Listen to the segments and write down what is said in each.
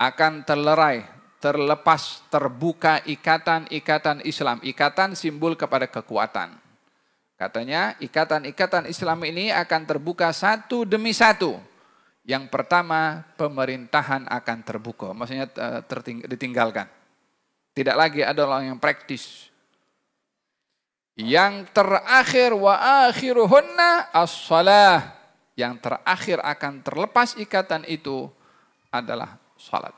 akan terlerai, terlepas, terbuka ikatan-ikatan Islam. Ikatan simbol kepada kekuatan. Katanya ikatan-ikatan Islam ini akan terbuka satu demi satu. Yang pertama, pemerintahan akan terbuka. Maksudnya ditinggalkan. Tidak lagi ada orang yang praktis. Yang terakhir, wa akhiruhunna as-salah. Yang terakhir akan terlepas ikatan itu adalah salat.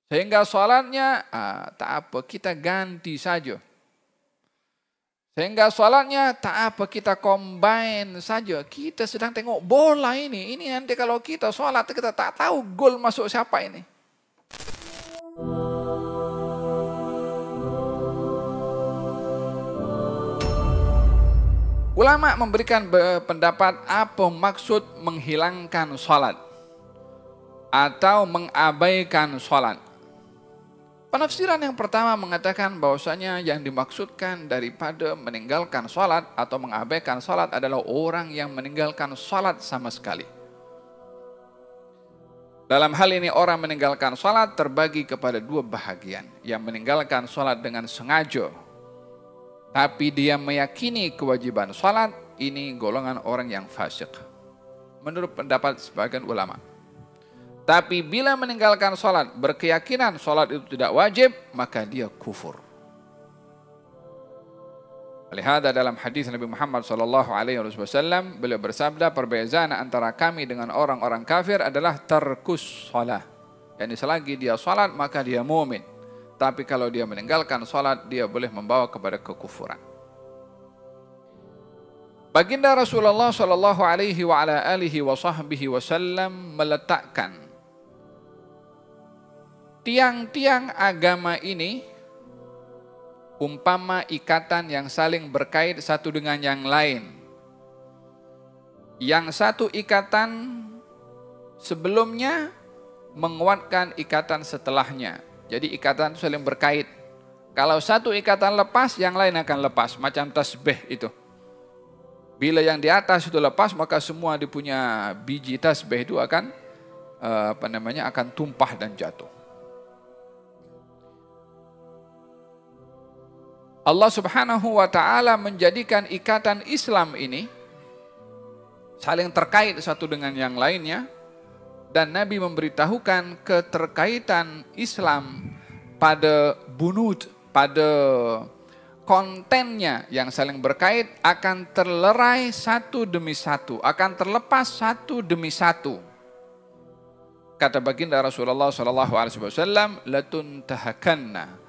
Sehingga salatnya, tak apa, kita ganti saja. Sehingga salatnya tak apa, kita combine saja. Kita sedang tengok bola ini. Ini nanti kalau kita salat, kita tak tahu gol masuk siapa ini. Ulama memberikan pendapat apa maksud menghilangkan salat atau mengabaikan salat. Penafsiran yang pertama mengatakan bahwasanya yang dimaksudkan daripada meninggalkan salat atau mengabaikan salat adalah orang yang meninggalkan salat sama sekali. Dalam hal ini orang meninggalkan salat terbagi kepada dua bahagian. Yang meninggalkan salat dengan sengaja, tapi dia meyakini kewajiban salat, ini golongan orang yang fasik. Menurut pendapat sebagian ulama. Tapi bila meninggalkan salat, berkeyakinan salat itu tidak wajib, maka dia kufur. Lihat dalam hadis Nabi Muhammad SAW, beliau bersabda, perbezaan antara kami dengan orang-orang kafir adalah tarkus salah. Yani selagi dia salat, maka dia mu'min. Tapi kalau dia meninggalkan salat, dia boleh membawa kepada kekufuran. Baginda Rasulullah SAW meletakkan tiang-tiang agama ini umpama ikatan yang saling berkait satu dengan yang lain. Yang satu ikatan sebelumnya menguatkan ikatan setelahnya. Jadi ikatan saling berkait. Kalau satu ikatan lepas, yang lain akan lepas. Macam tasbih itu. Bila yang di atas itu lepas, maka semua dia punya biji tasbih itu akan akan tumpah dan jatuh. Allah Subhanahu wa Ta'ala menjadikan ikatan Islam ini saling terkait satu dengan yang lainnya, dan Nabi memberitahukan keterkaitan Islam pada bunud, pada kontennya yang saling berkait akan terlerai satu demi satu, akan terlepas satu demi satu. Kata baginda Rasulullah SAW, latuntahakanna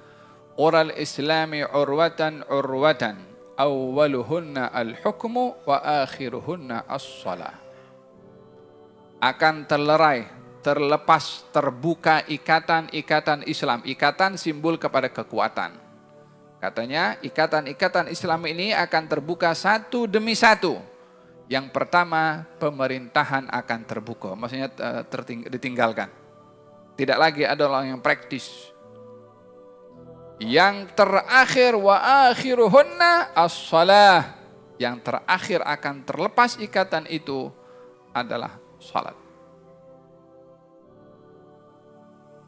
ural islami urwatan urwatan awwaluhunna al-hukmu wa akhiruhunna as-salah. Akan terlerai, terlepas, terbuka ikatan-ikatan Islam. Ikatan simbol kepada kekuatan. Katanya ikatan-ikatan Islam ini akan terbuka satu demi satu. Yang pertama, pemerintahan akan terbuka. Maksudnya ditinggalkan. Tidak lagi ada orang yang praktis. Yang terakhir, wa akhiruhunna as-salah. Yang terakhir akan terlepas ikatan itu adalah salat.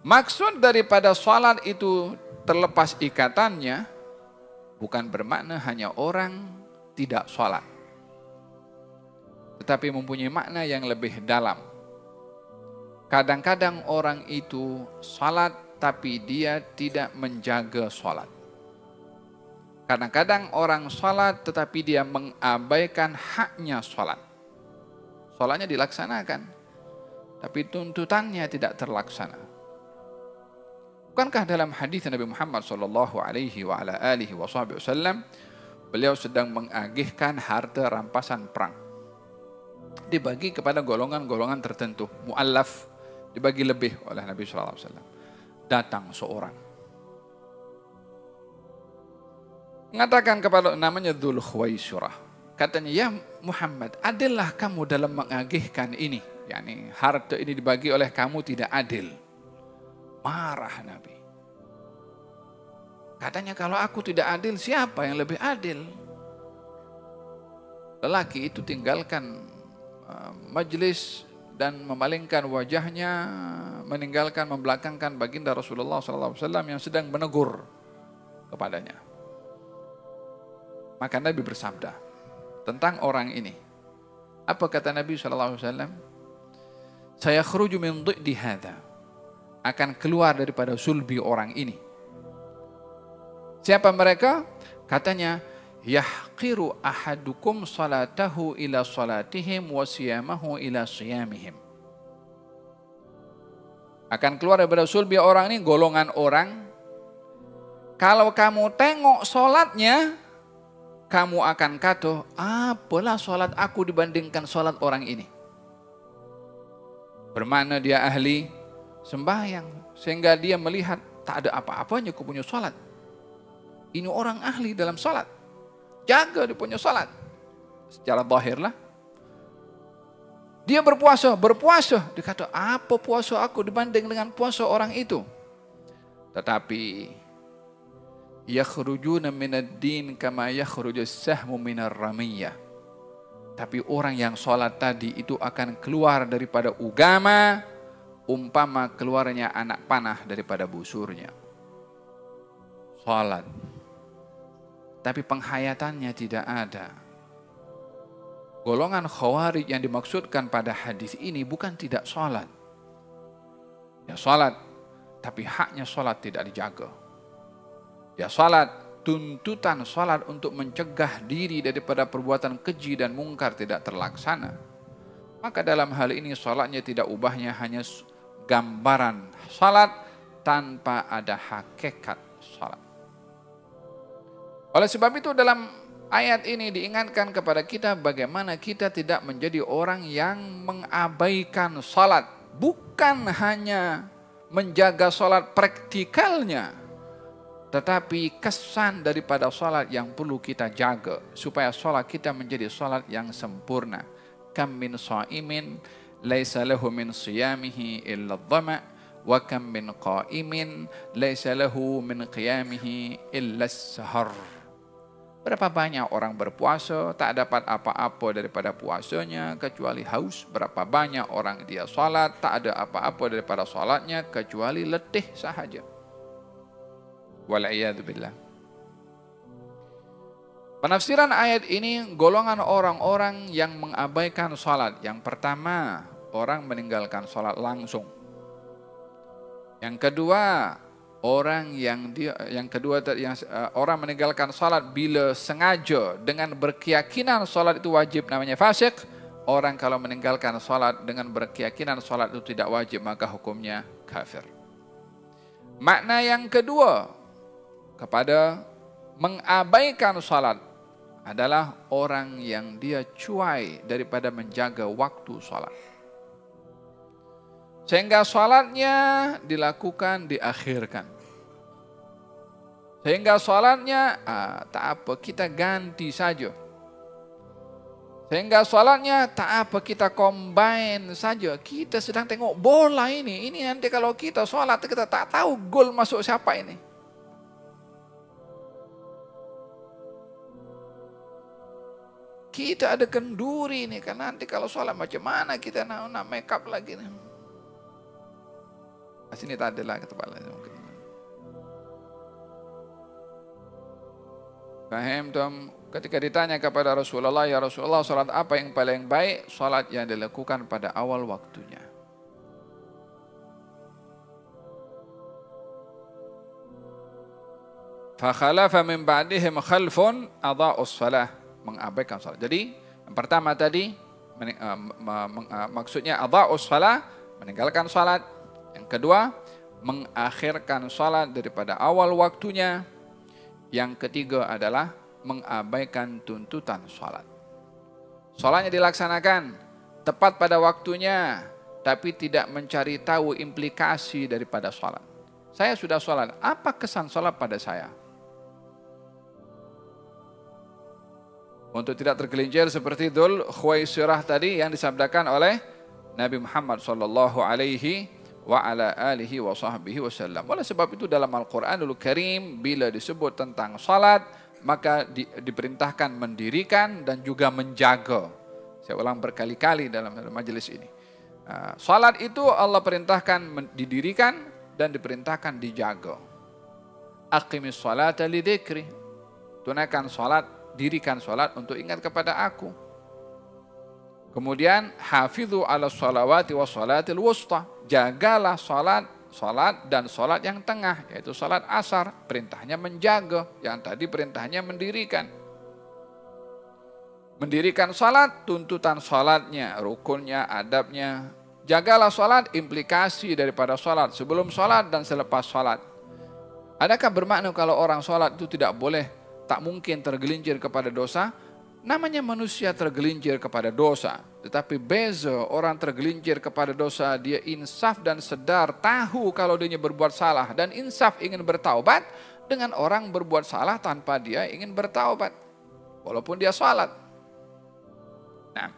Maksud daripada salat itu terlepas ikatannya bukan bermakna hanya orang tidak salat, tetapi mempunyai makna yang lebih dalam. Kadang-kadang orang itu salat tapi dia tidak menjaga salat. Kadang-kadang orang salat tetapi dia mengabaikan haknya salat. Salatnya dilaksanakan, tapi tuntutannya tidak terlaksana. Bukankah dalam hadis Nabi Muhammad SAW, beliau sedang mengagihkan harta rampasan perang. Dibagi kepada golongan-golongan tertentu. Mu'allaf dibagi lebih oleh Nabi SAW. Datang seorang. Mengatakan kepada namanya Dzul Khuwaisirah. Katanya, ya Muhammad, adillah kamu dalam mengagihkan ini. Yani harta ini dibagi oleh kamu tidak adil. Marah Nabi. Katanya, kalau aku tidak adil, siapa yang lebih adil? Lelaki itu tinggalkan majelis, dan memalingkan wajahnya, meninggalkan, membelakangkan baginda Rasulullah SAW yang sedang menegur kepadanya. Maka Nabi bersabda tentang orang ini. Apa kata Nabi SAW? Saya khruju min dhi'di hadha, akan keluar daripada sulbi orang ini. Siapa mereka? Katanya, yahqiru ahadukum salatahu ila salatihim wa siyamahu ila siyamihim. Akan keluar daripada sulbi orang ini golongan orang, kalau kamu tengok solatnya, kamu akan kata, apalah solat aku dibandingkan solat orang ini. Bermakna dia ahli sembahyang, sehingga dia melihat tak ada apa-apanya aku punya solat. Ini orang ahli dalam solat, jaga dia punya solat. Secara zahir lah. Dia berpuasa, dia kata, apa puasa aku dibanding dengan puasa orang itu. Tetapi yakhrujuna minad din kama yakhrujus sahmu minar ramiyah. Tapi orang yang sholat tadi itu akan keluar daripada ugama umpama keluarnya anak panah daripada busurnya. Sholat, tapi penghayatannya tidak ada. Golongan khawarij yang dimaksudkan pada hadis ini bukan tidak sholat. Ya sholat, tapi haknya sholat tidak dijaga. Ya sholat, tuntutan sholat untuk mencegah diri daripada perbuatan keji dan mungkar tidak terlaksana. Maka dalam hal ini sholatnya tidak ubahnya hanya gambaran sholat tanpa ada hakikat sholat. Oleh sebab itu dalam ayat ini diingatkan kepada kita bagaimana kita tidak menjadi orang yang mengabaikan sholat. Bukan hanya menjaga sholat praktikalnya, tetapi kesan daripada sholat yang perlu kita jaga supaya sholat kita menjadi sholat yang sempurna. Kam min sha'imin laisa lahu min siyamihi illa dhama' wa kam min qa'imin laisa lahu min qiyamihi illa as-sahar. Berapa banyak orang berpuasa tak dapat apa-apa daripada puasanya kecuali haus. Berapa banyak orang dia sholat tak ada apa-apa daripada sholatnya kecuali letih sahaja. Wal'iyadzubillah. Penafsiran ayat ini golongan orang-orang yang mengabaikan sholat. Yang pertama, orang meninggalkan sholat langsung. Yang kedua, orang meninggalkan sholat bila sengaja dengan berkeyakinan sholat itu wajib namanya fasik. Orang kalau meninggalkan sholat dengan berkeyakinan sholat itu tidak wajib maka hukumnya kafir. Makna yang kedua kepada mengabaikan sholat adalah orang yang dia cuai daripada menjaga waktu sholat. Sehingga sholatnya dilakukan diakhirkan. Sehingga sholatnya tak apa kita ganti saja. Sehingga sholatnya tak apa kita combine saja. Kita sedang tengok bola ini. Ini nanti kalau kita sholat kita tak tahu gol masuk siapa ini. Kita ada kenduri ini kan nanti kalau sholat macam mana kita nak make up lagi nih. Sini tak ada lah kepala mungkin. Faham Tom? Ketika ditanya kepada Rasulullah, ya Rasulullah, salat apa yang paling baik? Salat yang dilakukan pada awal waktunya. Fakhalafa min ba'dihim khalfun adha'us salah, mengabaikan salat. Jadi yang pertama tadi maksudnya adha'us salah, meninggalkan salat. Yang kedua, mengakhirkan salat daripada awal waktunya. Yang ketiga adalah mengabaikan tuntutan salat. Salatnya dilaksanakan tepat pada waktunya, tapi tidak mencari tahu implikasi daripada salat. Saya sudah salat, apa kesan salat pada saya? Untuk tidak tergelincir seperti Dzul Khuwaisirah tadi yang disabdakan oleh Nabi Muhammad sallallahu alaihi wa ala alihi wa sahbihi wasallam. Oleh sebab itu dalam Al-Quranul Karim bila disebut tentang salat maka diperintahkan mendirikan dan juga menjaga. Saya ulang berkali-kali dalam majelis ini. Salat itu Allah perintahkan didirikan dan diperintahkan dijaga. Aqimis salata lidzikri. Tunaikan salat, dirikan salat untuk ingat kepada aku. Kemudian hafizu ala sholawati wa sholatil wusta. Jagalah salat dan salat yang tengah, yaitu salat asar. Perintahnya menjaga, yang tadi perintahnya mendirikan. Mendirikan salat, tuntutan salatnya, rukunnya, adabnya. Jagalah salat, implikasi daripada salat sebelum salat dan selepas salat. Adakah bermakna kalau orang salat itu tidak boleh, tak mungkin tergelincir kepada dosa? Namanya manusia tergelincir kepada dosa. Tetapi beza orang tergelincir kepada dosa, dia insaf dan sedar, tahu kalau dia berbuat salah. Dan insaf ingin bertaubat dengan orang berbuat salah tanpa dia ingin bertaubat. Walaupun dia salat. Nah,